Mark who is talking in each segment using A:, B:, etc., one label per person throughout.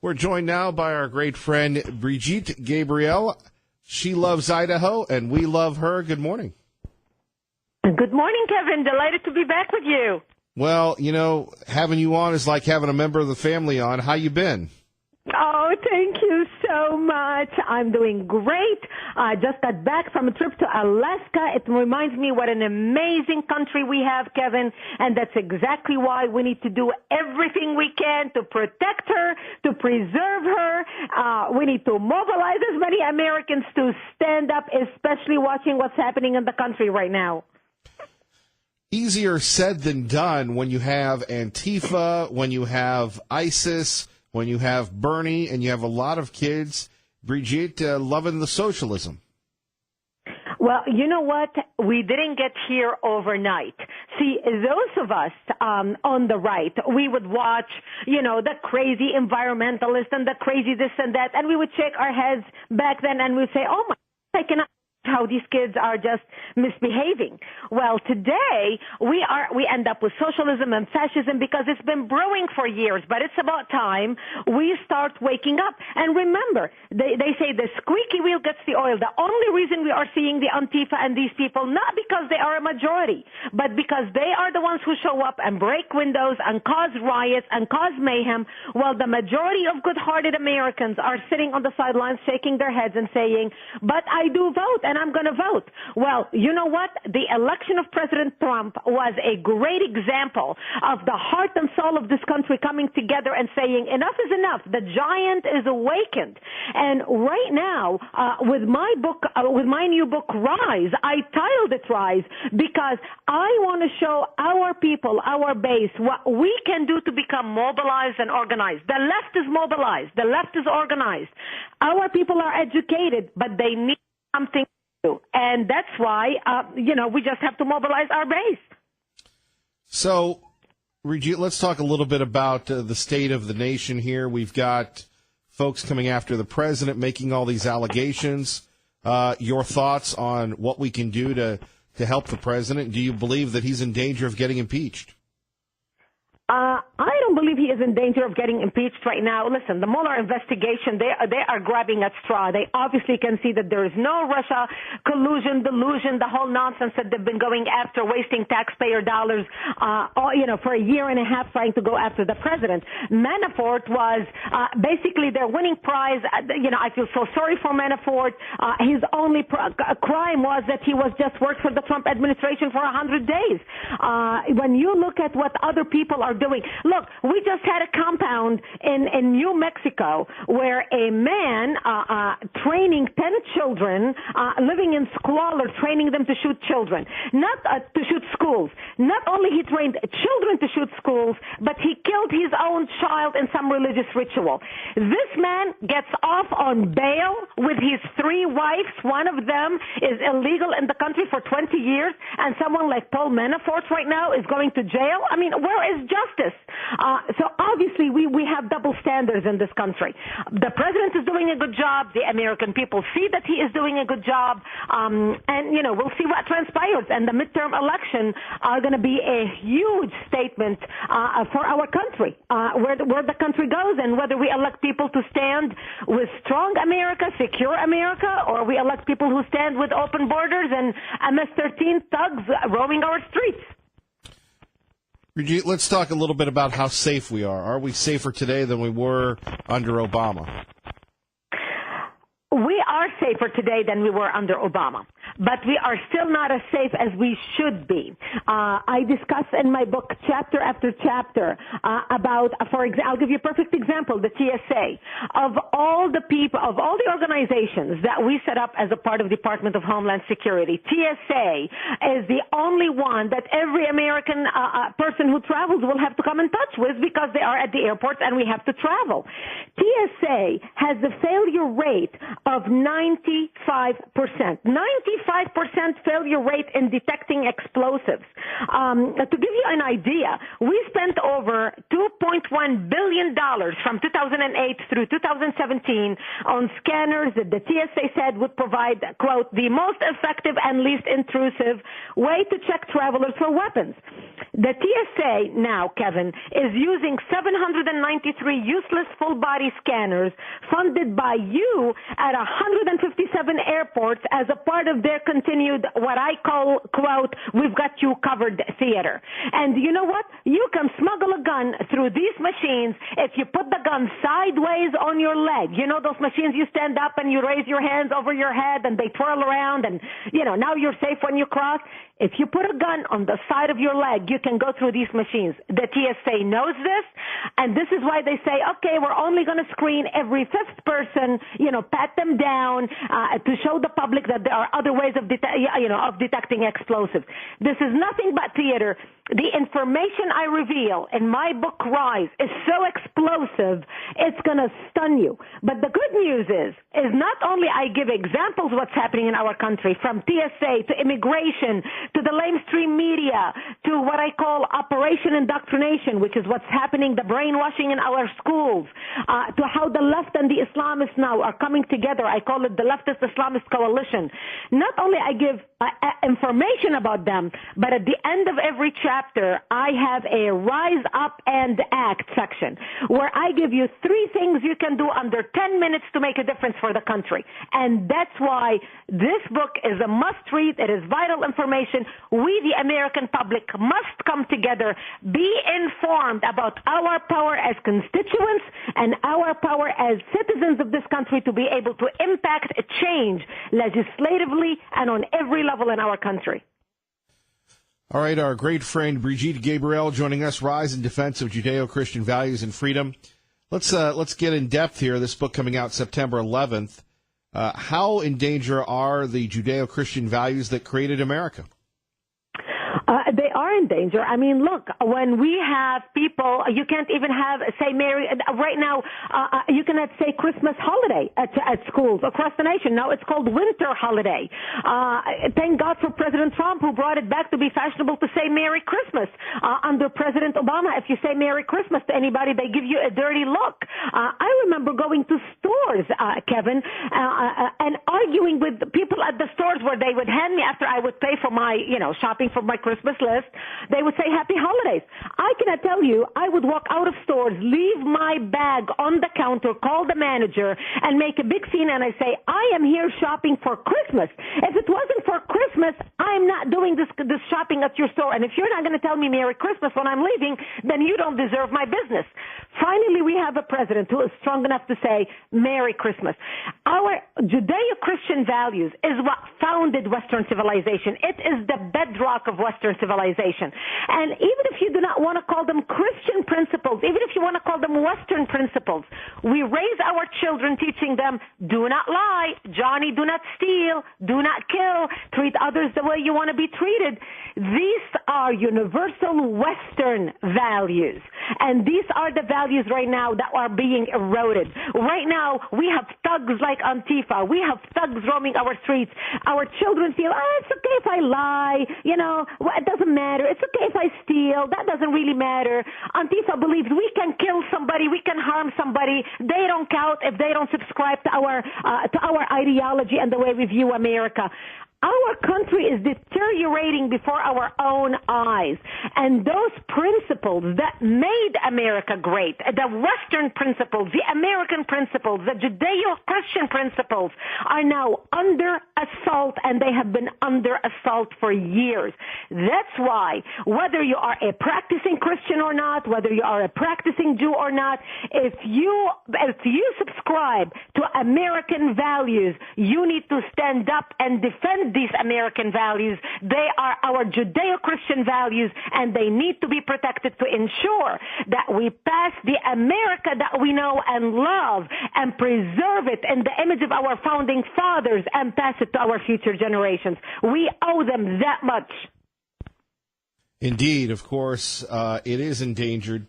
A: We're joined now by our great friend, Brigitte Gabriel. She loves Idaho, and we love her. Good morning.
B: Good morning, Kevin. Delighted to be back with you.
A: Well, you know, having you on is like having a member of the family on. How you been?
B: Oh, thank you so much. I'm doing great. I just got back from a trip to Alaska. It reminds me what an amazing country we have, Kevin, and that's exactly why we need to do everything we can to protect her, to preserve her. We need to mobilize as many Americans to stand up, especially watching what's happening in the country right now.
A: Easier said than done when you have Antifa, when you have ISIS, when you have Bernie, and you have a lot of kids, Brigitte, loving the socialism.
B: Well, you know what? We didn't get here overnight. See, those of us on the right, we would watch, the crazy environmentalists and the crazy this and that, and we would shake our heads back then and we'd say, oh my, I cannot how these kids are just misbehaving. Well, today we end up with socialism and fascism because it's been brewing for years, but it's about time we start waking up. And remember, they say the squeaky wheel gets the oil. The only reason we are seeing the Antifa and these people, not because they are a majority, but because they are the ones who show up and break windows and cause riots and cause mayhem, while the majority of good-hearted Americans are sitting on the sidelines shaking their heads and saying, but I do vote and I'm going to vote. Well, you know what? The election of President Trump was a great example of the heart and soul of this country coming together and saying enough is enough. The giant is awakened. And right now, with my book, with my new book, Rise, I titled it Rise because I want to show our people, our base, what we can do to become mobilized and organized. The left is mobilized. The left is organized. Our people are educated, but they need something. And that's why, we just have to mobilize our base.
A: So, Brigitte, let's talk a little bit about the state of the nation here. We've got folks coming after the president, making all these allegations. Your thoughts on what we can do to help the president? Do you believe that he's in danger of getting impeached?
B: I don't believe he is in danger of getting impeached right now. Listen, the Mueller investigation, they are grabbing at straw. They obviously can see that there is no Russia collusion, delusion, the whole nonsense that they've been going after, wasting taxpayer dollars, for a year and a half trying to go after the president. Manafort was basically their winning prize. I feel so sorry for Manafort. His only crime was that he was just worked for the Trump administration for 100 days. When you look at what other people are doing. Look, we just had a compound in New Mexico where a man training 10 children, living in squalor, training them to shoot children, not to shoot schools. Not only he trained children to shoot schools, but he killed his own child in some religious ritual. This man gets off on bail with his 3 wives. One of them is illegal in the country for 20 years, and someone like Paul Manafort right now is going to jail. I mean, where is justice? So obviously we have double standards in this country. The president is doing a good job. The American people see that he is doing a good job. And, we'll see what transpires. And the midterm election are going to be a huge statement for our country, where the country goes and whether we elect people to stand with strong America, secure America, or we elect people who stand with open borders and MS-13 thugs roaming our streets.
A: Brigitte, let's talk a little bit about how safe we are. Are we safer today than we were under Obama?
B: We are safer today than we were under Obama, but we are still not as safe as we should be. I discuss in my book chapter after chapter about, I'll give you a perfect example, the TSA. Of all the people, of all the organizations that we set up as a part of Department of Homeland Security, TSA is the only one that every American person who travels will have to come in touch with because they are at the airports and we have to travel. TSA has a failure rate of 95%. 95% failure rate in detecting explosives. To give you an idea, we spent over $2.1 billion from 2008 through 2017 on scanners that the TSA said would provide, quote, the most effective and least intrusive way to check travelers for weapons. The TSA now, Kevin, is using 793 useless full-body scanners funded by you at 157 airports as a part of their continued, what I call, quote, we've got you covered theater. And you know what? You can smuggle a gun through these machines if you put the gun sideways on your leg. You know those machines you stand up and you raise your hands over your head and they twirl around and, you know, now you're safe when you cross. If you put a gun on the side of your leg, you can go through these machines. The TSA knows this, and this is why they say, okay, we're only going to screen every fifth person, you know, pat them down to show the public that there are other ways of detecting explosives. This is nothing but theater. The information I reveal in my book, Rise, is so explosive, it's going to stun you. But the good news is not only I give examples of what's happening in our country, from TSA to immigration to the lamestream media to what I call Operation Indoctrination, which is what's happening, the brainwashing in our schools, to how the left and the Islamists now are coming together. I call it the Leftist Islamist Coalition. Not only I give information about them, but at the end of every chapter, I have a Rise Up and Act section where I give you 3 things you can do under 10 minutes to make a difference for the country. And that's why this book is a must-read. It is vital information. We, the American public, must come together, be informed about our power as constituents and our power as citizens of this country to be able to impact change legislatively and on every level in our country.
A: All right, our great friend Brigitte Gabriel joining us, Rise in Defense of Judeo-Christian Values and Freedom. Let's get in depth here. This book coming out September 11th. How in danger are the Judeo-Christian values that created America?
B: They are in danger. I mean, look, when we have people, you can't even have, say, Mary, right now, you cannot say Christmas holiday at schools across the nation. Now it's called winter holiday. Thank God for President Trump, who brought it back to be fashionable to say Merry Christmas. Under President Obama, if you say Merry Christmas to anybody, they give you a dirty look. I remember going to stores, Kevin, and arguing with the people at the stores where they would hand me, after I would pay for my, shopping for my Christmas list, they would say Happy Holidays. I cannot tell you, I would walk out of stores, leave my bag on the counter, call the manager, and make a big scene, and I say, I am here shopping for Christmas. If it wasn't for Christmas, I'm not doing this shopping at your store, and if you're not going to tell me Merry Christmas when I'm leaving, then you don't deserve my business. Finally, we have a president who is strong enough to say Merry Christmas. Our Judeo-Christian values is what founded Western civilization. It is the bedrock of Western civilization. And even if you do not want to call them Christian principles, even if you want to call them Western principles, we raise our children teaching them, do not lie, Johnny, do not steal, do not kill, treat others the way you want to be treated. These are universal Western values. And these are the values right now that are being eroded. Right now, we have thugs like Antifa. We have thugs roaming our streets. Our children feel, it's okay if I lie. It doesn't matter. It's okay if I steal. That doesn't really matter. Antifa believes we can kill somebody. We can harm somebody. They don't count if they don't subscribe to our ideology and the way we view America. Our country is deteriorating before our own eyes. And those principles that made America great, the Western principles, the American principles, the Judeo-Christian principles, are now under assault, and they have been under assault for years. That's why, whether you are a practicing Christian or not, whether you are a practicing Jew or not, if you subscribe to American values, you need to stand up and defend these American values. They are our Judeo-Christian values, and they need to be protected to ensure that we pass the America that we know and love and preserve it in the image of our founding fathers and pass it to our future generations. We owe them that much.
A: Indeed, of course, it is endangered.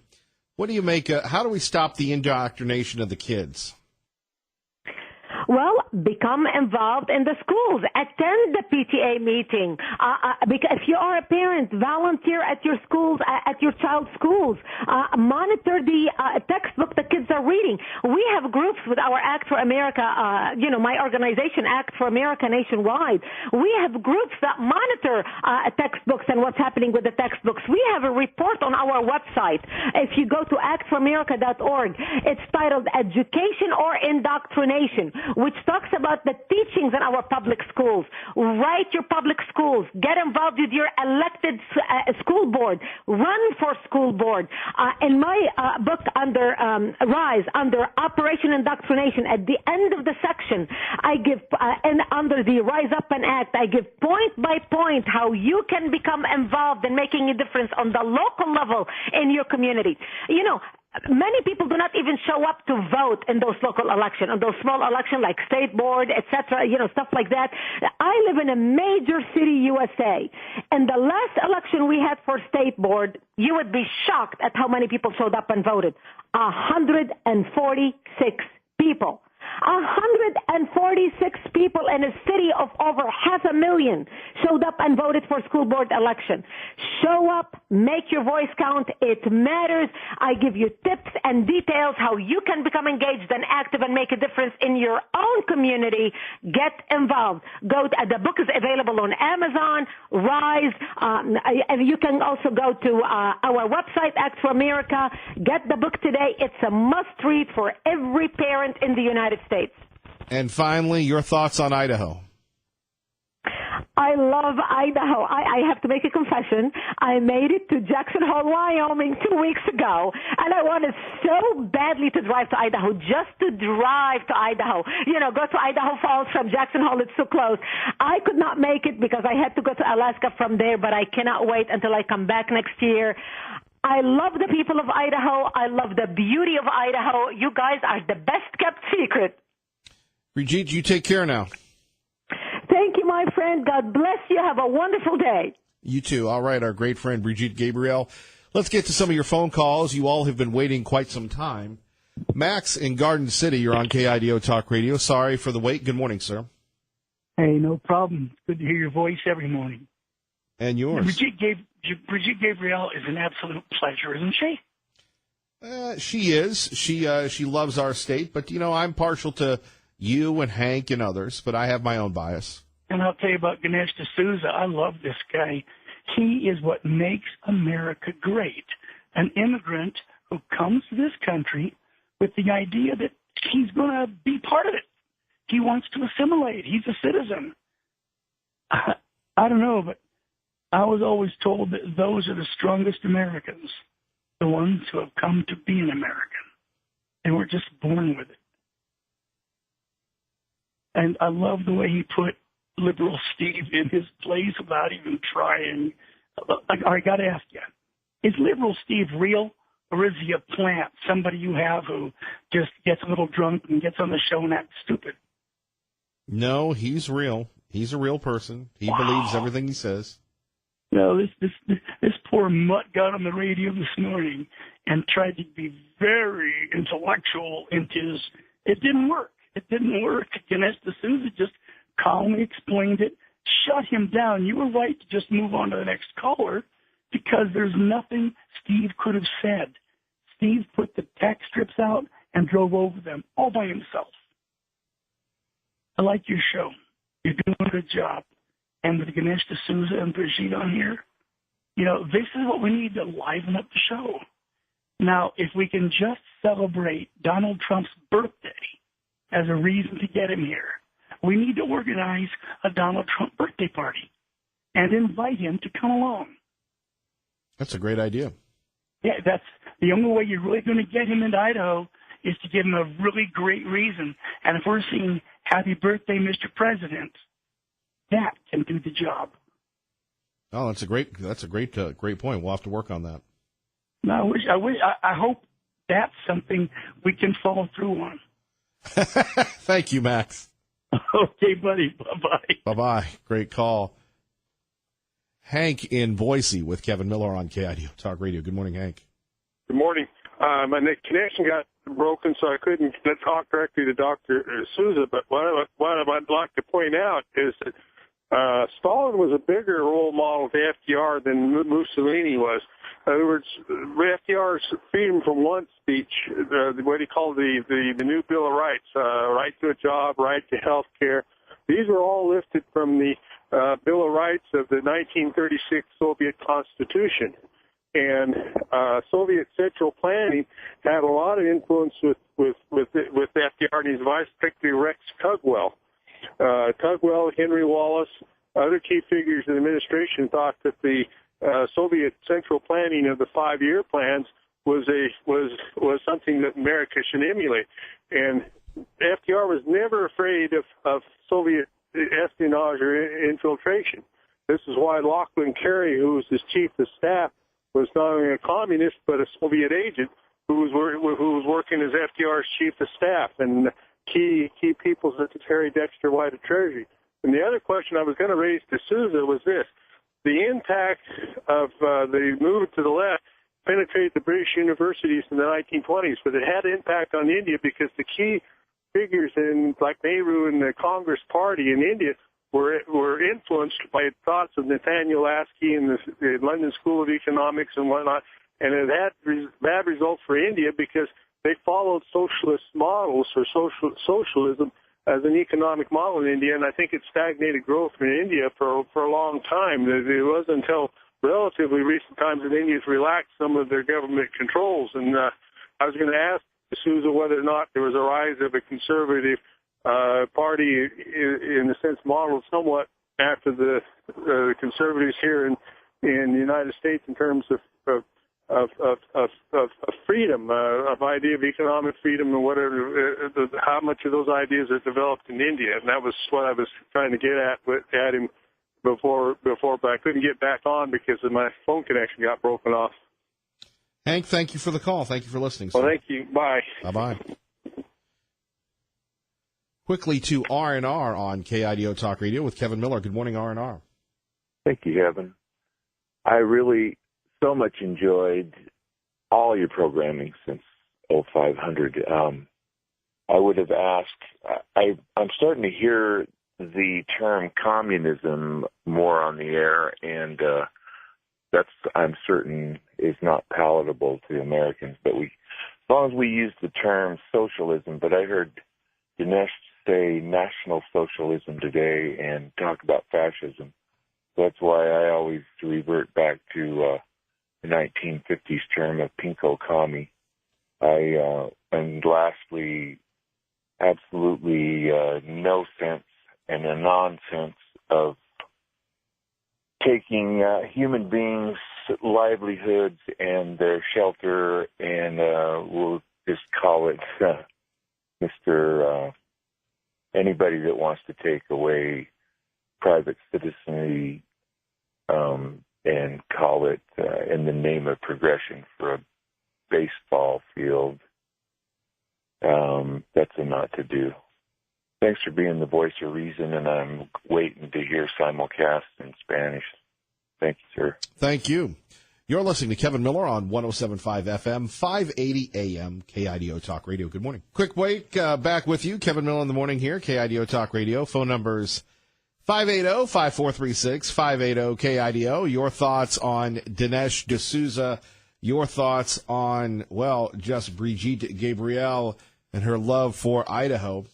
A: What do you make? How do we stop the indoctrination of the kids?
B: Well, become involved in the schools. Attend the PTA meeting. Because if you are a parent, volunteer at your schools, at your child's schools. Monitor the textbook the kids are reading. We have groups with our Act for America, my organization, Act for America Nationwide. We have groups that monitor textbooks and what's happening with the textbooks. We have a report on our website. If you go to actforamerica.org, it's titled Education or Indoctrination, which talks about the teachings in our public schools. Write your public schools. Get involved with your elected school board. Run for school board. In my book under RISE, under Operation Indoctrination, at the end of the section, I give, and under the Rise Up and Act, I give point by point how you can become involved in making a difference on the local level in your community. Many people do not even show up to vote in those local elections, in those small elections like state board, etc., stuff like that. I live in a major city, USA. And the last election we had for state board, you would be shocked at how many people showed up and voted. 146 people. 146 people in a city of over 500,000 showed up and voted for school board election. Show up, make your voice count. It matters. I give you tips and details how you can become engaged and active and make a difference in your own community. Get involved. The book is available on Amazon, Rise, and you can also go to our website, Act for America. Get the book today. It's a must-read for every parent in the United States.
A: And finally, your thoughts on Idaho.
B: I love Idaho. I have to make a confession. I made it to Jackson Hole, Wyoming 2 weeks ago, and I wanted so badly to drive to Idaho, just to drive to Idaho. Go to Idaho Falls from Jackson Hole. It's so close. I could not make it because I had to go to Alaska from there, but I cannot wait until I come back next year. I love the people of Idaho. I love the beauty of Idaho. You guys are the best kept secret.
A: Brigitte, you take care now.
B: Thank you, my friend. God bless you. Have a wonderful day.
A: You too. All right, our great friend Brigitte Gabriel. Let's get to some of your phone calls. You all have been waiting quite some time. Max in Garden City, you're on KIDO Talk Radio. Sorry for the wait. Good morning, sir.
C: Hey, no problem. It's good to hear your voice every morning.
A: And yours.
C: Brigitte Gabriel is an absolute pleasure, isn't she?
A: She is. She loves our state, but, I'm partial to you and Hank and others, but I have my own bias.
C: And I'll tell you about Ganesh D'Souza. I love this guy. He is what makes America great. An immigrant who comes to this country with the idea that he's going to be part of it. He wants to assimilate. He's a citizen. I don't know, but I was always told that those are the strongest Americans, the ones who have come to be an American. They were just born with it. And I love the way he put liberal Steve in his place without even trying. I got to ask you, is liberal Steve real, or is he a plant, somebody you have who just gets a little drunk and gets on the show and acts stupid?
A: No, he's real. He's a real person. He believes everything he says.
C: No, this poor mutt got on the radio this morning and tried to be very intellectual into his. It didn't work. It didn't work. Ganesh D'Souza just calmly explained it, shut him down. You were right to just move on to the next caller because there's nothing Steve could have said. Steve put the tax strips out and drove over them all by himself. I like your show. You're doing a good job. And with Ganesh D'Souza and Brigitte on here, this is what we need to liven up the show. Now, if we can just celebrate Donald Trump's birthday as a reason to get him here, we need to organize a Donald Trump birthday party and invite him to come along.
A: That's a great idea.
C: Yeah, that's the only way you're really going to get him into Idaho is to give him a really great reason. And if we're seeing Happy Birthday, Mr. President, that can do the job.
A: Oh, that's a great point. We'll have to work on that.
C: No, I hope that's something we can follow through on.
A: Thank you, Max.
C: Okay, buddy. Bye-bye.
A: Bye-bye. Great call. Hank in Boise with Kevin Miller on KIDO Talk Radio. Good morning, Hank.
D: Good morning. My connection got broken, so I couldn't talk directly to Dr. Souza. But what I'd like to point out is that Stalin was a bigger role model to FDR than Mussolini was. In other words, FDR's freedom from want speech, what he called the New Bill of Rights, right to a job, right to health care, these were all lifted from the Bill of Rights of the 1936 Soviet Constitution. And Soviet central planning had a lot of influence with FDR and his vice, particularly Rex Tugwell. Tugwell, Henry Wallace, other key figures in the administration thought that the Soviet central planning of the 5-year plans was something that America should emulate. And FDR was never afraid of Soviet espionage or infiltration. This is why Lachlan Carey, who was his chief of staff, was not only a communist but a Soviet agent who was working as FDR's chief of staff and key people such as Harry Dexter White of Treasury. And the other question I was going to raise to Souza was this: the impact of the move to the left penetrated the British universities in the 1920s, but it had impact on India because the key figures like Nehru and the Congress Party in India were influenced by thoughts of Nathaniel Lasky and the London School of Economics and whatnot, and it had bad results for India because they followed socialist models or socialism as an economic model in India, and I think it stagnated growth in India for a long time. It wasn't until relatively recent times that India's relaxed some of their government controls, and I was going to ask Souza whether or not there was a rise of a conservative party in the sense modeled somewhat after the conservatives here in the United States in terms of freedom, of idea of economic freedom and whatever, how much of those ideas are developed in India. And that was what I was trying to get at him before, but I couldn't get back on because my phone connection got broken off.
A: Hank, thank you for the call. Thank you for listening, sir.
D: Well, thank you. Bye.
A: Bye-bye. Quickly to R&R on KIDO Talk Radio with Kevin Miller. Good morning, R&R.
E: Thank you, Kevin. I really so much enjoyed all your programming since 0500. I would have asked, I'm starting to hear the term communism more on the air, and that's, I'm certain, is not palatable to Americans. But as long as we use the term socialism, but I heard Dinesh say National Socialism today and talk about fascism. That's why I always revert back to the 1950s term of pinko commie. And lastly, absolutely no sense and a nonsense of taking human beings' livelihoods and their shelter, and we'll just call it Mr. Anybody that wants to take away private citizenry and call it in the name of progression for a baseball field, that's a not to do. Thanks for being the voice of reason, and I'm waiting to hear simulcast in Spanish. Thank you, sir.
A: Thank you. You're listening to Kevin Miller on 107.5 FM, 580 AM, KIDO Talk Radio. Good morning. Quick break, back with you. Kevin Miller in the morning here, KIDO Talk Radio. Phone numbers 580-5436, 580-KIDO. Your thoughts on Dinesh D'Souza. Your thoughts on, well, just Brigitte Gabriel and her love for Idaho.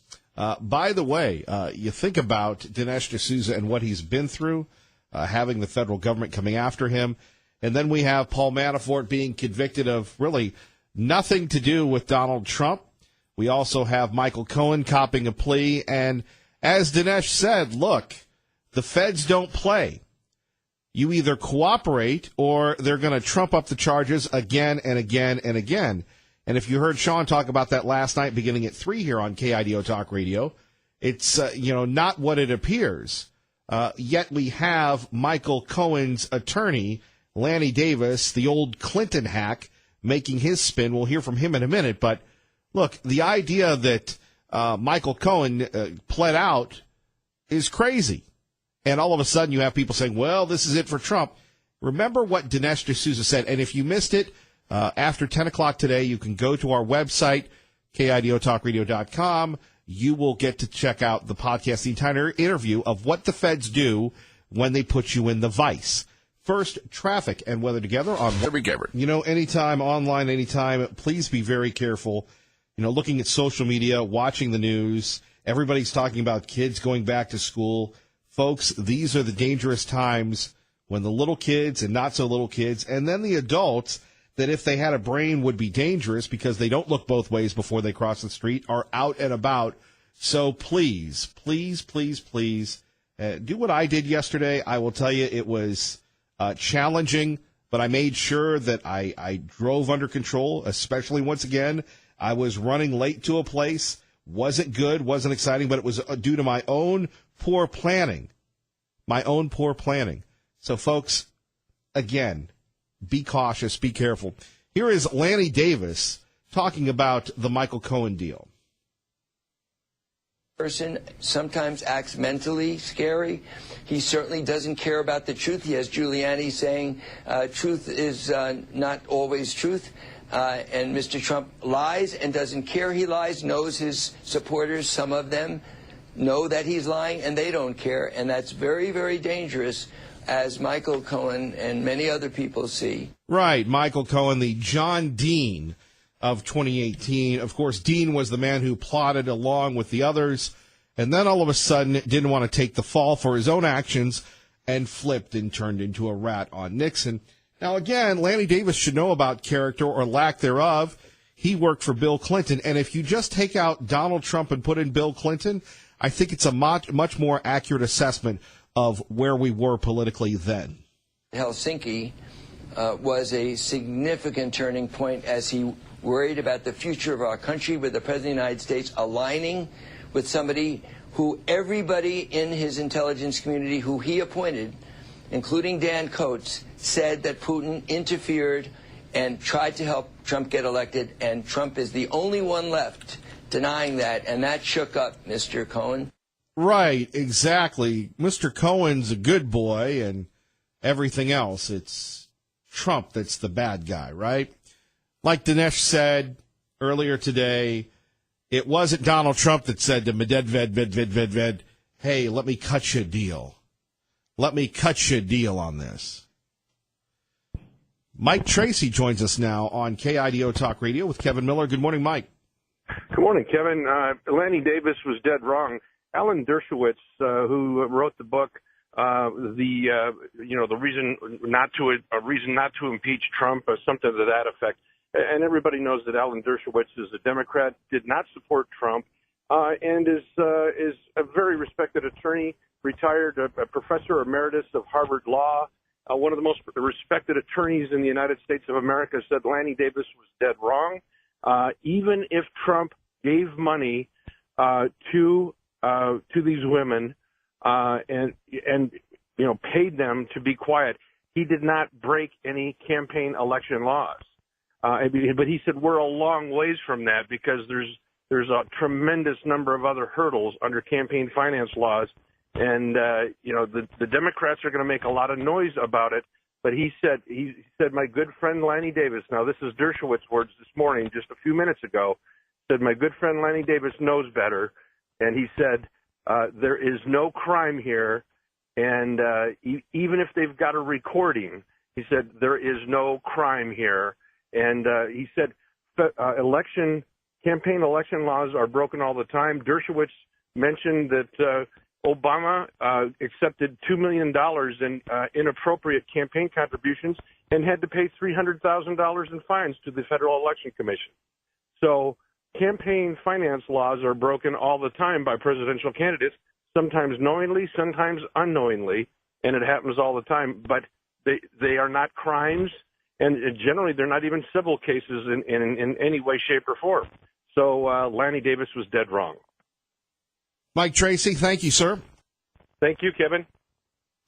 A: By the way, you think about Dinesh D'Souza and what he's been through, having the federal government coming after him. And then we have Paul Manafort being convicted of really nothing to do with Donald Trump. We also have Michael Cohen copping a plea. And as Dinesh said, look, the feds don't play. You either cooperate or they're going to trump up the charges again and again and again. And if you heard Sean talk about that last night beginning at 3 here on KIDO Talk Radio, it's, not what it appears. Yet we have Michael Cohen's attorney, Lanny Davis, the old Clinton hack, making his spin. We'll hear from him in a minute. But look, the idea that Michael Cohen pled out is crazy. And all of a sudden you have people saying, well, this is it for Trump. Remember what Dinesh D'Souza said. And if you missed it, after 10 o'clock today, you can go to our website. KIDOTalkRadio.com. You will get to check out the podcast, the entire interview of what the feds do when they put you in the vice. First, traffic and weather together on
F: Every Gabbard.
A: anytime, online, anytime, please be very careful. Looking at social media, watching the news, everybody's talking about kids going back to school. Folks, these are the dangerous times when the little kids and not so little kids, and then the adults that if they had a brain would be dangerous because they don't look both ways before they cross the street, are out and about. So please, please, please, please, do what I did yesterday. I will tell you it was challenging, but I made sure that I drove under control, especially once again, I was running late to a place. Wasn't good, wasn't exciting, but it was due to my own poor planning. So, folks, again, be cautious, be careful. Here is Lanny Davis talking about the Michael Cohen deal.
G: Person sometimes acts mentally scary. He certainly doesn't care about the truth. He has Giuliani saying truth is not always truth. And Mr. Trump lies and doesn't care he lies, knows his supporters, some of them, know that he's lying, and they don't care. And that's very, very dangerous, as Michael Cohen and many other people see.
A: Right, Michael Cohen, the John Dean of 2018. Of course, Dean was the man who plotted along with the others, and then all of a sudden didn't want to take the fall for his own actions and flipped and turned into a rat on Nixon. Now, again, Lanny Davis should know about character or lack thereof. He worked for Bill Clinton, and if you just take out Donald Trump and put in Bill Clinton, I think it's a much more accurate assessment of where we were politically then.
G: Helsinki was a significant turning point as he worried about the future of our country, with the President of the United States aligning with somebody who everybody in his intelligence community who he appointed, including Dan Coates, said that Putin interfered and tried to help Trump get elected, and Trump is the only one left denying that, and that shook up Mr. Cohen.
A: Right, exactly. Mr. Cohen's a good boy and everything else. It's Trump that's the bad guy, right? Like Dinesh said earlier today, it wasn't Donald Trump that said to Medvedev, hey, let me cut you a deal. Let me cut you a deal on this. Mike Tracy joins us now on KIDO Talk Radio with Kevin Miller. Good morning, Mike.
D: Good morning, Kevin. Lanny Davis was dead wrong. Alan Dershowitz, who wrote the book, the reason not to impeach Trump, or something to that effect. And everybody knows that Alan Dershowitz is a Democrat, did not support Trump, and is a very respected attorney, retired, a professor emeritus of Harvard Law. One of the most respected attorneys in the United States of America said Lanny Davis was dead wrong. Even if Trump gave money to these women and paid them to be quiet, he did not break any campaign election laws. But he said we're a long ways from that because there's a tremendous number of other hurdles under campaign finance laws. And, the Democrats are going to make a lot of noise about it. But he said, my good friend Lanny Davis, now this is Dershowitz words this morning, just a few minutes ago, said, my good friend Lanny Davis knows better. And he said, there is no crime here. And even if they've got a recording, he said, there is no crime here. And he said, campaign election laws are broken all the time. Dershowitz mentioned that Obama accepted $2 million in inappropriate campaign contributions and had to pay $300,000 in fines to the Federal Election Commission. So campaign finance laws are broken all the time by presidential candidates, sometimes knowingly, sometimes unknowingly, and it happens all the time. But they are not crimes, and generally they're not even civil cases in any way, shape, or form. So Lanny Davis was dead wrong.
A: Mike Tracy, thank you, sir.
D: Thank you, Kevin.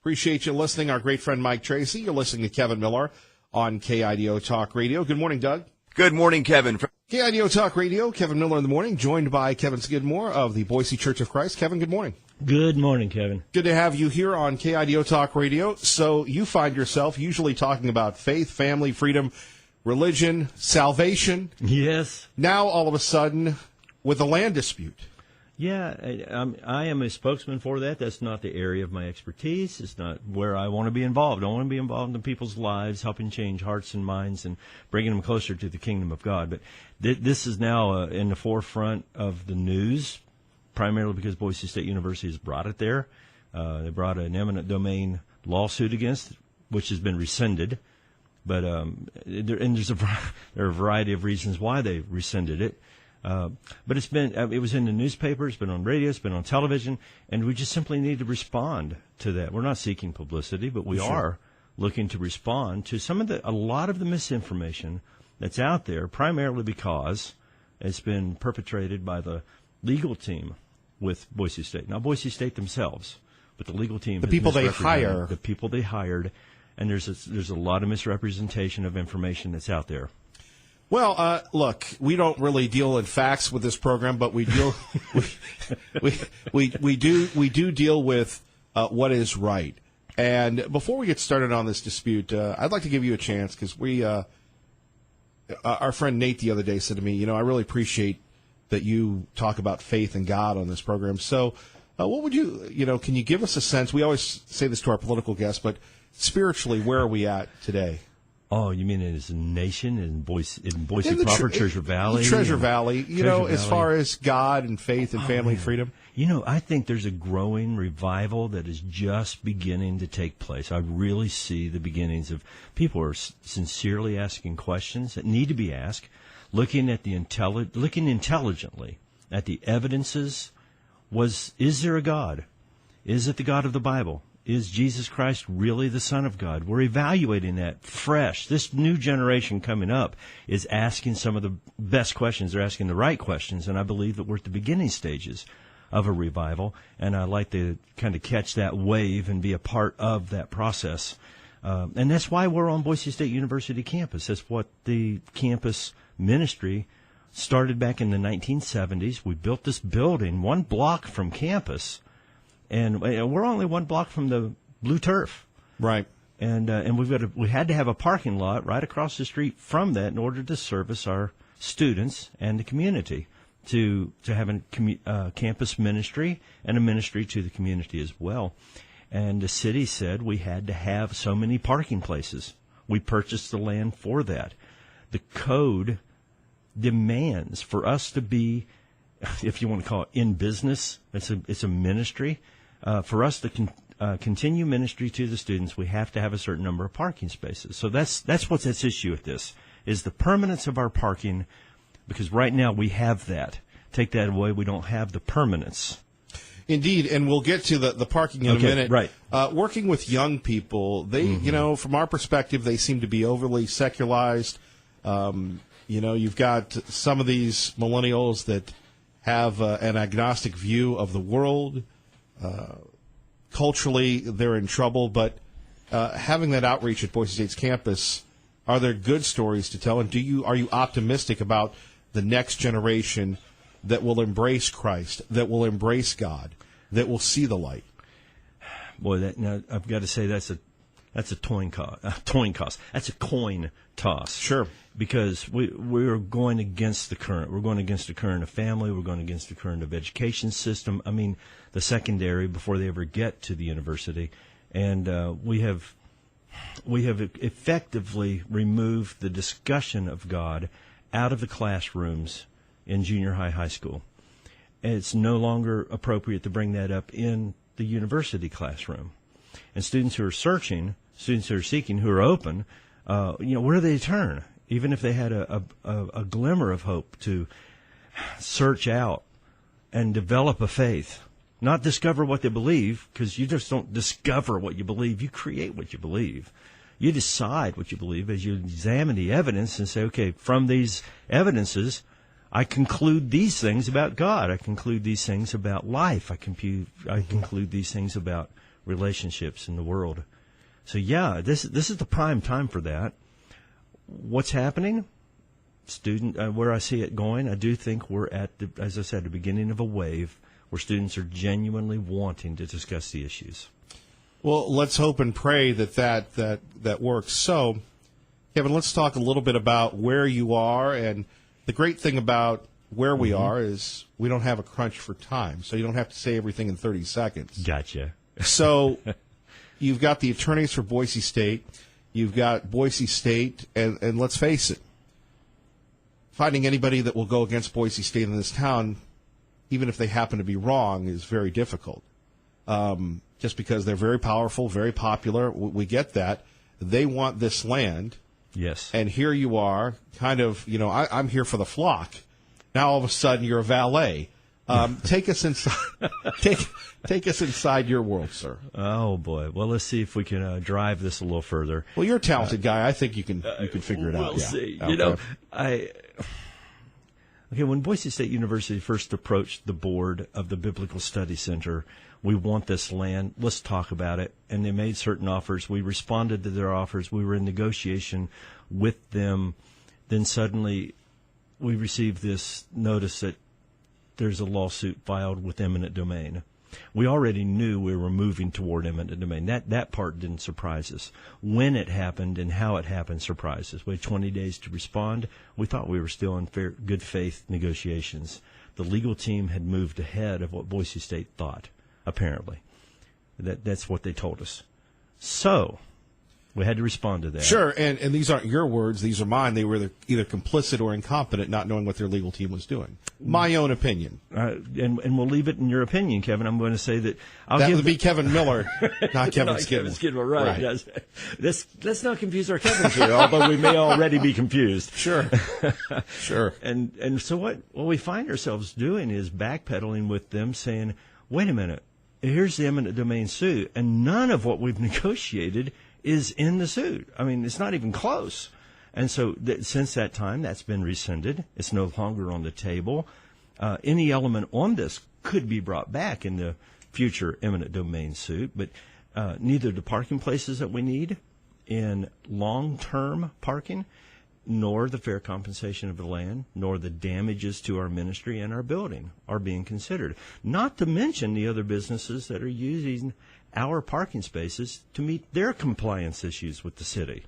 A: Appreciate you listening. Our great friend Mike Tracy. You're listening to Kevin Miller on KIDO Talk Radio. Good morning, Doug.
F: Good morning, Kevin.
A: KIDO Talk Radio, Kevin Miller in the morning, joined by Kevin Skidmore of the Boise Church of Christ. Kevin, good morning.
H: Good morning, Kevin.
A: Good to have you here on KIDO Talk Radio. So you find yourself usually talking about faith, family, freedom, religion, salvation.
F: Yes.
A: Now, all of a sudden, with a land dispute.
F: Yeah, I am a spokesman for that. That's not the area of my expertise. It's not where I want to be involved. I want to be involved in people's lives, helping change hearts and minds and bringing them closer to the kingdom of God. But this is now in the forefront of the news, primarily because Boise State University has brought it there. They brought an eminent domain lawsuit against, which has been rescinded. But there are a variety of reasons why they rescinded it. But it was in the newspaper, it's been on radio, it's been on television, and we just simply need to respond to that. We're not seeking publicity, but we are looking to respond to a lot of the misinformation that's out there, primarily because it's been perpetrated by the legal team with Boise State. Not Boise State themselves, but the legal team.
A: The people they hire.
F: The people they hired, and there's a lot of misrepresentation of information that's out there.
A: Well, look, we don't really deal in facts with this program, but we deal we do deal with what is right. And before we get started on this dispute, I'd like to give you a chance because our friend Nate the other day said to me, I really appreciate that you talk about faith and God on this program. So, what would can you give us a sense? We always say this to our political guests, but spiritually, where are we at today?
F: Oh, you mean as a nation in Boise proper, Treasure Valley?
A: Treasure Valley, as far as God and faith and family freedom?
F: I think there's a growing revival that is just beginning to take place. I really see the beginnings of people are sincerely asking questions that need to be asked, looking intelligently at the evidences. Is there a God? Is it the God of the Bible? Is Jesus Christ really the Son of God? We're evaluating that fresh. This new generation coming up is asking some of the best questions. They're asking the right questions, and I believe that we're at the beginning stages of a revival, and I like to kind of catch that wave and be a part of that process. And that's why we're on Boise State University campus. That's what the campus ministry started back in the 1970s. We built this building 1 block from campus, and we're only 1 block from the blue turf.
A: Right.
F: And we had to have a parking lot right across the street from that in order to service our students and the community, to have a campus ministry and a ministry to the community as well. And the city said we had to have so many parking places. We purchased the land for that. The code demands for us to be, if you want to call it in business, it's a ministry. For us to continue ministry to the students, we have to have a certain number of parking spaces. So that's what's at issue with this, is the permanence of our parking, because right now we have that. Take that away, we don't have the permanence.
A: Indeed, and we'll get to the parking in a minute.
F: Right.
A: Working with young people, they, from our perspective, they seem to be overly secularized. You've got some of these millennials that have an agnostic view of the world. Culturally, they're in trouble, but having that outreach at Boise State's campus, are there good stories to tell? And are you optimistic about the next generation that will embrace Christ, that will embrace God, that will see the light?
F: Boy, now I've got to say that's a coin toss. That's a coin toss.
A: Sure.
F: Because we're going against the current. We're going against the current of family. We're going against the current of education system. I mean, the secondary before they ever get to the university. And we have effectively removed the discussion of God out of the classrooms in junior high school. And it's no longer appropriate to bring that up in the university classroom. And students who are searching, students who are seeking, who are open, where do they turn? Even if they had a glimmer of hope to search out and develop a faith, not discover what they believe, because you just don't discover what you believe. You create what you believe. You decide what you believe as you examine the evidence and say, okay, from these evidences, I conclude these things about God. I conclude these things about life. I conclude these things about relationships in the world. So yeah, this is the prime time for that. What's happening? Where I see it going, I do think we're at, as I said, the beginning of a wave where students are genuinely wanting to discuss the issues.
A: Well, let's hope and pray that works. So, Kevin, let's talk a little bit about where you are. And the great thing about where we are is we don't have a crunch for time, so you don't have to say everything in 30 seconds.
F: Gotcha.
A: So you've got the attorneys for Boise State. You've got Boise State, and let's face it, finding anybody that will go against Boise State in this town, even if they happen to be wrong, is very difficult. Just because they're very powerful, very popular. We get that. They want this land.
F: Yes.
A: And here you are, kind of, I'm here for the flock. Now all of a sudden you're a valet. Take us inside. Take us inside your world, sir.
F: Oh boy. Well, let's see if we can drive this a little further.
A: Well, you're a talented guy. I think you can figure it out.
F: We'll see. Okay. When Boise State University first approached the board of the Biblical Study Center, we want this land. Let's talk about it. And they made certain offers. We responded to their offers. We were in negotiation with them. Then suddenly we received this notice that there's a lawsuit filed with eminent domain. We already knew we were moving toward eminent domain. That part didn't surprise us. When it happened and how it happened surprised us. We had 20 days to respond. We thought we were still in good faith negotiations. The legal team had moved ahead of what Boise State thought, apparently. That's what they told us. So we had to respond to that.
A: Sure, and these aren't your words. These are mine. They were either complicit or incompetent, not knowing what their legal team was doing. My own opinion.
F: And we'll leave it in your opinion, Kevin. I'm going to say that
A: that would be Kevin Miller, not Kevin Skidmore.
F: Kevin Skidmore, right. Yes. Let's not confuse our Kevins here, although we may already be confused.
A: Sure.
F: And so what we find ourselves doing is backpedaling with them, saying, wait a minute, here's the eminent domain suit, and none of what we've negotiated is in the suit. I mean, it's not even close. And so since that time, that's been rescinded. It's no longer on the table. Any element on this could be brought back in the future eminent domain suit, but neither the parking places that we need in long-term parking, nor the fair compensation of the land, nor the damages to our ministry and our building are being considered. Not to mention the other businesses that are using our parking spaces to meet their compliance issues with the city.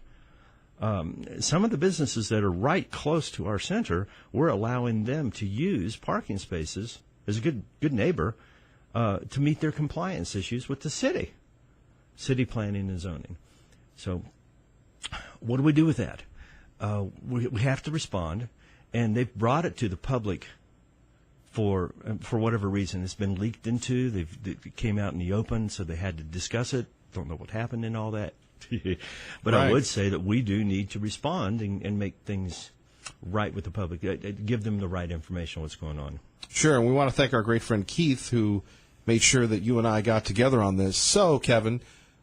F: Some of the businesses that are right close to our center, we're allowing them to use parking spaces as a good neighbor to meet their compliance issues with the city planning and zoning. So what do we do with that? We have to respond, and they've brought it to the public for whatever reason. It's been leaked into. It came out in the open, so they had to discuss it. Don't know what happened and all that. But right. I would say that we do need to respond and make things right with the public, give them the right information on what's going on.
A: Sure, and we want to thank our great friend Keith, who made sure that you and I got together on this. So, Kevin,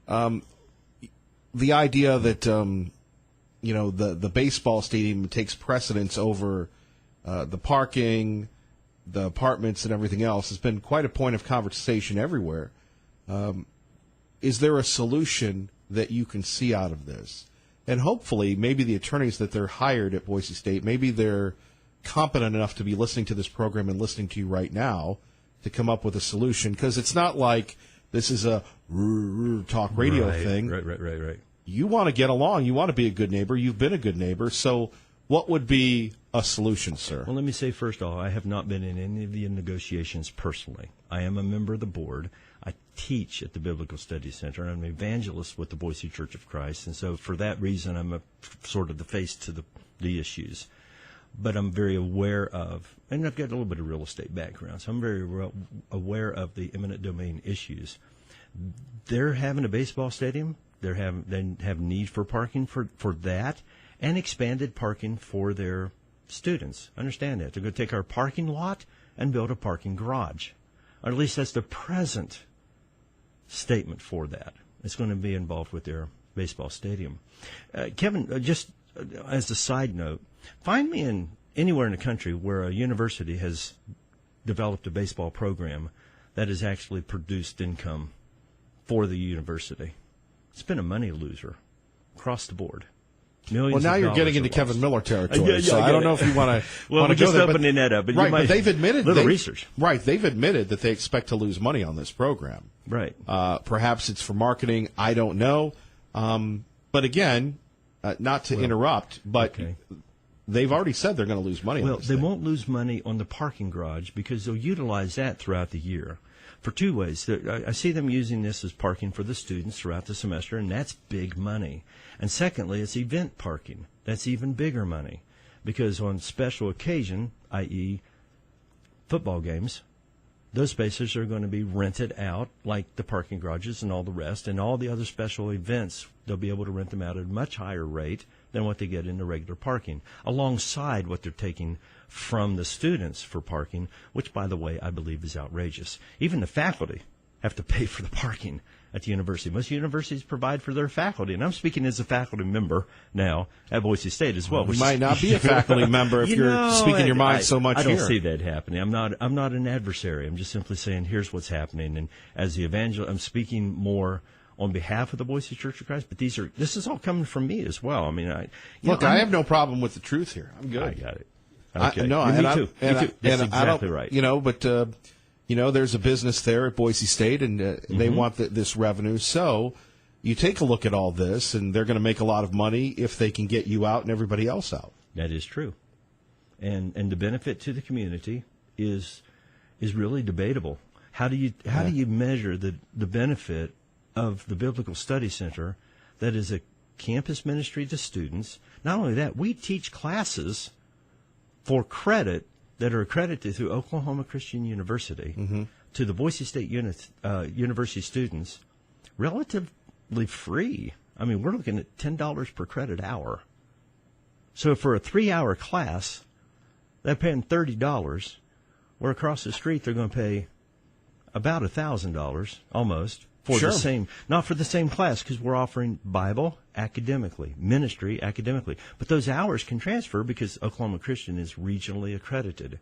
A: the idea that the baseball stadium takes precedence over the parking, the apartments, and everything else has been quite a point of conversation everywhere. Is there a solution that you can see out of this? And hopefully, maybe the attorneys that they're hired at Boise State, maybe they're competent enough to be listening to this program and listening to you right now to come up with a solution, because it's not like this is a talk radio thing.
F: Right.
A: You want to get along. You want to be a good neighbor. You've been a good neighbor. So what would be a solution, sir?
F: Well, let me say first off, I have not been in any of the negotiations personally. I am a member of the board. I teach at the Biblical Study Center. I'm an evangelist with the Boise Church of Christ. And so for that reason, I'm sort of the face to the issues. But I'm very aware of, and I've got a little bit of real estate background, so I'm very aware of the eminent domain issues. They're having a baseball stadium. They have need for parking for that, and expanded parking for their students. Understand that. They're going to take our parking lot and build a parking garage. Or at least that's the present statement for that. It's going to be involved with their baseball stadium. Kevin, just as a side note, find me anywhere in the country where a university has developed a baseball program that has actually produced income for the university. It's been a money loser across the board. Millions
A: well, now you're getting into Kevin Miller territory, so I don't know if you want to
F: well, we're just opening that up. But
A: right, but they've admitted
F: research.
A: Right, they've admitted that they expect to lose money on this program.
F: Right.
A: Perhaps it's for marketing. I don't know. But again, not to interrupt, but
F: Okay.
A: they've already said they're going to lose money on
F: Well,
A: this
F: they
A: thing.
F: won't lose money on the parking garage because they'll utilize that throughout the year for two ways. I see them using this as parking for the students throughout the semester, and that's big money. And secondly, it's event parking. That's even bigger money because on special occasion, i.e. football games, those spaces are going to be rented out like the parking garages and all the rest, and all the other special events, they'll be able to rent them out at a much higher rate than what they get in the regular parking, alongside what they're taking from the students for parking, which, by the way, I believe is outrageous. Even the faculty have to pay for the parking at the university. Most universities provide for their faculty, and I'm speaking as a faculty member now at Boise State as well.
A: You
F: which
A: might
F: is-
A: not be a faculty member if you're speaking your mind so much
F: I don't
A: here.
F: see that happening. I'm not an adversary. I'm just simply saying here's what's happening. And as the evangelist, I'm speaking more on behalf of the Boise Church of Christ. But this is all coming from me as well. I mean, I
A: have no problem with the truth here. I'm good.
F: I got it. Okay.
A: No,
F: Yeah,
A: and
F: me
A: I-
F: too.
A: and
F: me
A: I-
F: too. That's
A: and I
F: exactly
A: don't-
F: right.
A: But there's a business there at Boise State, and they want this revenue. So you take a look at all this, and they're going to make a lot of money if they can get you out and everybody else out.
F: That is true, and the benefit to the community is really debatable. How do you measure the benefit of the Biblical Study Center that is a campus ministry to students? Not only that, we teach classes for credit that are accredited through Oklahoma Christian University to the Boise State University students, relatively free. I mean, we're looking at $10 per credit hour. So for a 3-hour class, they're paying $30. Where across the street they're going to pay about $1,000 almost for
A: Sure.
F: the same, not for the same class, because we're offering Bible academically, ministry academically. But those hours can transfer because Oklahoma Christian is regionally accredited.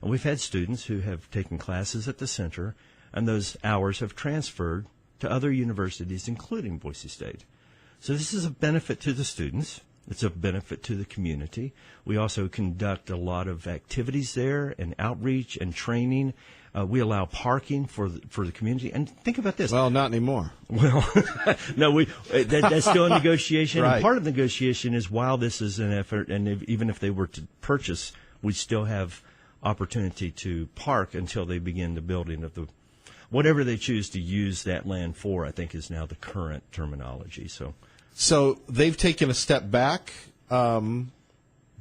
F: And we've had students who have taken classes at the center, and those hours have transferred to other universities, including Boise State. So this is a benefit to the students. It's a benefit to the community. We also conduct a lot of activities there and outreach and training. We allow parking for the community. And think about this.
A: Well, not anymore.
F: Well, no, that's still a negotiation.
A: Right.
F: And part of the negotiation is while this is an effort, and even if they were to purchase, we still have opportunity to park until they begin the building of whatever they choose to use that land for, I think is now the current terminology.
A: So they've taken a step back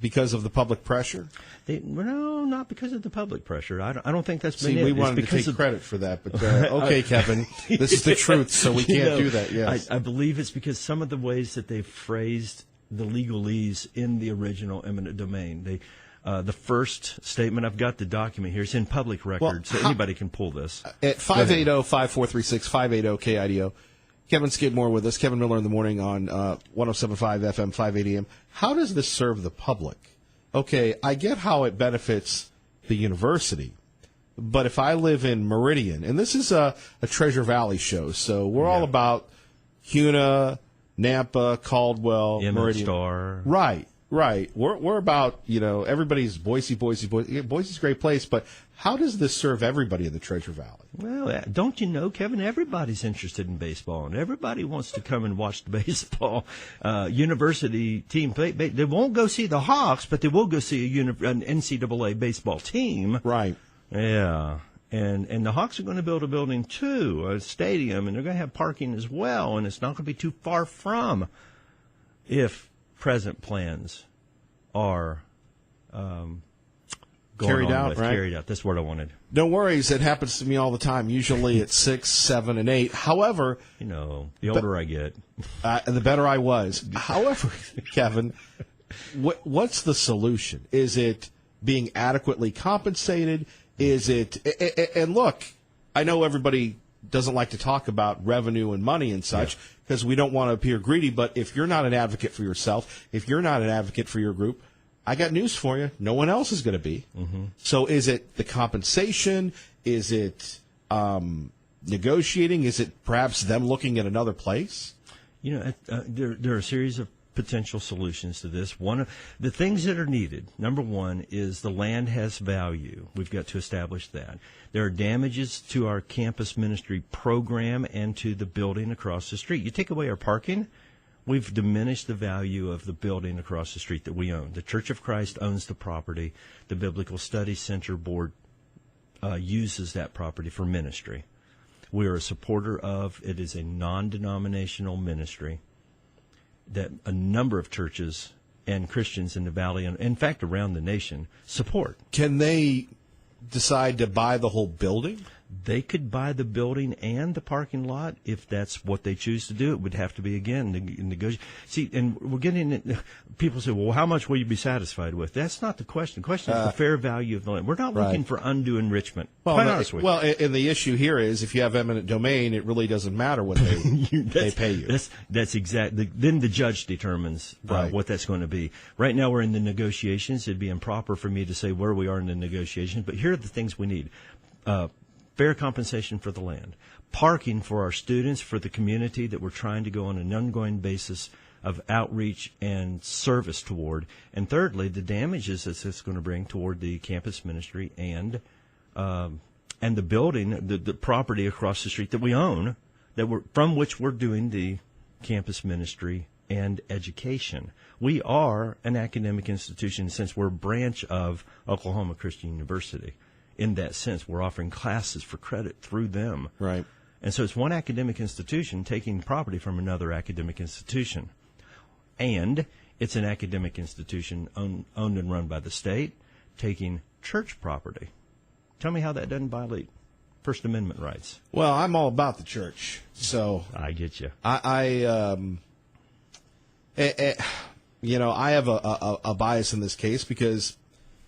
A: because of the public pressure.
F: No, not because of the public pressure. I don't think that's been
A: See,
F: it.
A: we
F: It's
A: wanted to
F: because
A: take
F: of-
A: credit for that, but okay, Kevin, this is the truth, so we can't do that. Yes.
F: I believe it's because some of the ways that they phrased the legalese in the original eminent domain. The first statement, I've got the document here. It's in public record, so anybody can pull this.
A: At 580-5436, 580-KIDO. Kevin Skidmore with us. Kevin Miller in the morning on 107.5 FM, 580 AM. How does this serve the public? Okay, I get how it benefits the university, but if I live in Meridian, and this is a Treasure Valley show, so we're all about Cuna, Nampa, Caldwell,
F: Emmett
A: Meridian.
F: Star.
A: Right. We're about, everybody's Boise. Boise's a great place, but how does this serve everybody in the Treasure Valley?
F: Well, don't you know, Kevin, everybody's interested in baseball, and everybody wants to come and watch the baseball university team play. They won't go see the Hawks, but they will go see an NCAA baseball team.
A: Right.
F: Yeah. And the Hawks are going to build a building, too, a stadium, and they're going to have parking as well, and it's not going to be too far from if present plans are
A: Carried out, right?
F: Carried out. That's what I wanted.
A: No worries. It happens to me all the time, usually at 6, 7, and 8. However,
F: The older I get.
A: the better I was. However, Kevin, what's the solution? Is it being adequately compensated? Is it – and look, I know everybody doesn't like to talk about revenue and money and such because we don't want to appear greedy, but if you're not an advocate for yourself, if you're not an advocate for your group, I got news for you. No one else is going to be. Mm-hmm. So is it the compensation? Is it negotiating? Is it perhaps them looking at another place?
F: There are a series of potential solutions to this. One of the things that are needed, number one, is the land has value. We've got to establish that. There are damages to our campus ministry program and to the building across the street. You take away our parking, We've diminished the value of the building across the street that we own. The Church of Christ owns the property. The Biblical Study Center Board uses that property for ministry. We are a supporter of. It is a non-denominational ministry that a number of churches and Christians in the Valley, and in fact around the nation, support.
A: Can they decide to buy the whole building?
F: They could buy the building and the parking lot if that's what they choose to do. It would have to be, again, negotiate. See, and we're getting it. People say, well, how much will you be satisfied with? That's not the question. The question is the fair value of the land. We're not looking for undue enrichment. Quite honestly.
A: Well, and the issue here is if you have eminent domain, it really doesn't matter what they pay you.
F: That's exactly. Then the judge determines what that's going to be. Right now we're in the negotiations. It'd be improper for me to say where we are in the negotiations, but here are the things we need. Fair compensation for the land, parking for our students, for the community that we're trying to go on an ongoing basis of outreach and service toward, and thirdly, the damages that it's going to bring toward the campus ministry and the building, the property across the street that we own, from which we're doing the campus ministry and education. We are an academic institution since we're a branch of Oklahoma Christian University. In that sense, we're offering classes for credit through them.
A: Right.
F: And so it's one academic institution taking property from another academic institution. And it's an academic institution owned and run by the state taking church property. Tell me how that doesn't violate First Amendment rights.
A: Well, I'm all about the church, so
F: I get you.
A: I have a bias in this case because.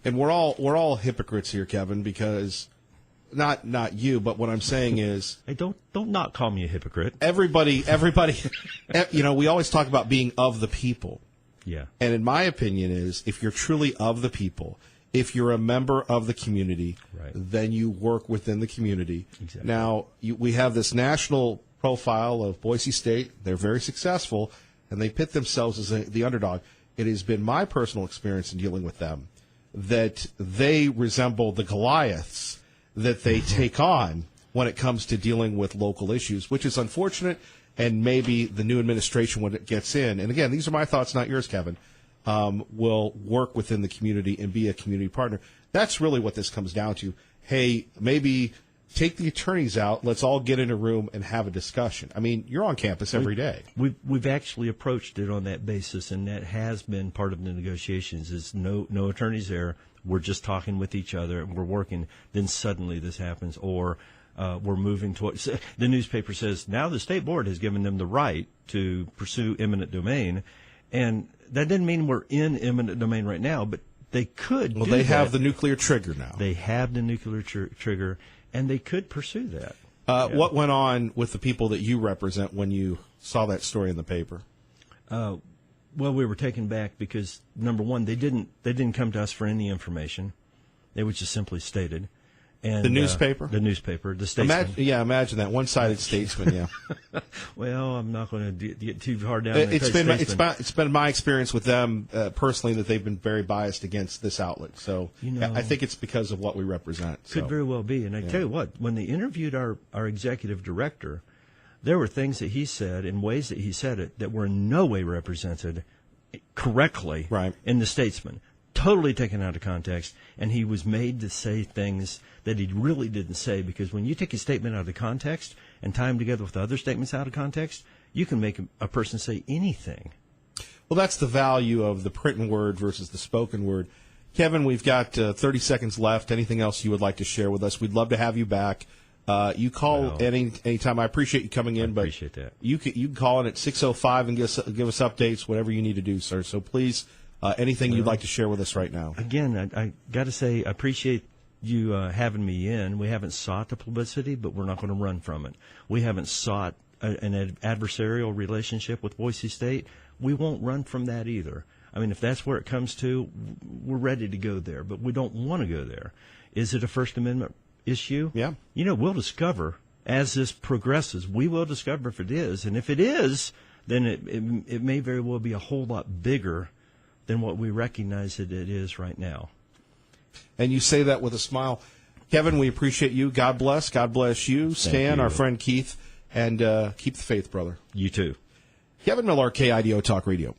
A: And we're all hypocrites here, Kevin, because not you, but what I'm saying is,
F: hey, don't not call me a hypocrite.
A: Everybody, we always talk about being of the people.
F: Yeah.
A: And in my opinion is, if you're truly of the people, if you're a member of the community, then you work within the community.
F: Exactly.
A: Now, we have this national profile of Boise State. They're very successful, and they pit themselves as the underdog. It has been my personal experience in dealing with them that they resemble the Goliaths that they take on when it comes to dealing with local issues, which is unfortunate, and maybe the new administration, when it gets in, and again, these are my thoughts, not yours, Kevin, will work within the community and be a community partner. That's really what this comes down to. Hey, maybe take the attorneys out. Let's all get in a room and have a discussion. I mean, you're on campus every day.
F: We've actually approached it on that basis, and that has been part of the negotiations. Is no attorneys there. We're just talking with each other, and we're working. Then suddenly this happens, or we're moving towards. The newspaper says now the state board has given them the right to pursue eminent domain, and that doesn't mean we're in eminent domain right now, but they could.
A: Well, they have the nuclear trigger now.
F: They have the nuclear trigger. And they could pursue that.
A: What went on with the people that you represent when you saw that story in the paper?
F: Well, we were taken back because, number one, they didn't come to us for any information. They were just simply stated. And
A: the newspaper?
F: The newspaper, the Statesman.
A: Imagine that one-sided Statesman. Yeah.
F: Well, I'm not going to get too hard down.
A: It's been my experience with them personally that they've been very biased against this outlet. So I think it's because of what we represent.
F: Could very well be. And I tell you what, when they interviewed our executive director, there were things that he said in ways that he said it that were in no way represented correctly in the Statesman. Totally taken out of context, and he was made to say things that he really didn't say, because when you take a statement out of context and tie them together with other statements out of context, you can make a person say anything.
A: Well, that's the value of the written word versus the spoken word. Kevin, we've got 30 seconds left. Anything else you would like to share with us? We'd love to have you back. You call anytime. I appreciate you coming in.
F: I appreciate that.
A: You can call in at 6:05 and give us updates, whatever you need to do, sir. So please, anything you'd like to share with us right now.
F: Again, I got to say, I appreciate you having me in. We haven't sought the publicity, but we're not going to run from it. We haven't sought an adversarial relationship with Boise State. We won't run from that either. I mean, if that's where it comes to, we're ready to go there, but we don't want to go there. Is it a First Amendment issue?
A: Yeah.
F: We'll discover as this progresses. We will discover if it is, and if it is, then it may very well be a whole lot bigger than what we recognize that it is right now.
A: And you say that with a smile. Kevin, we appreciate you. God bless. God bless you. Stan, our friend Keith, and keep the faith, brother.
F: You too.
A: Kevin Miller, KIDO Talk Radio.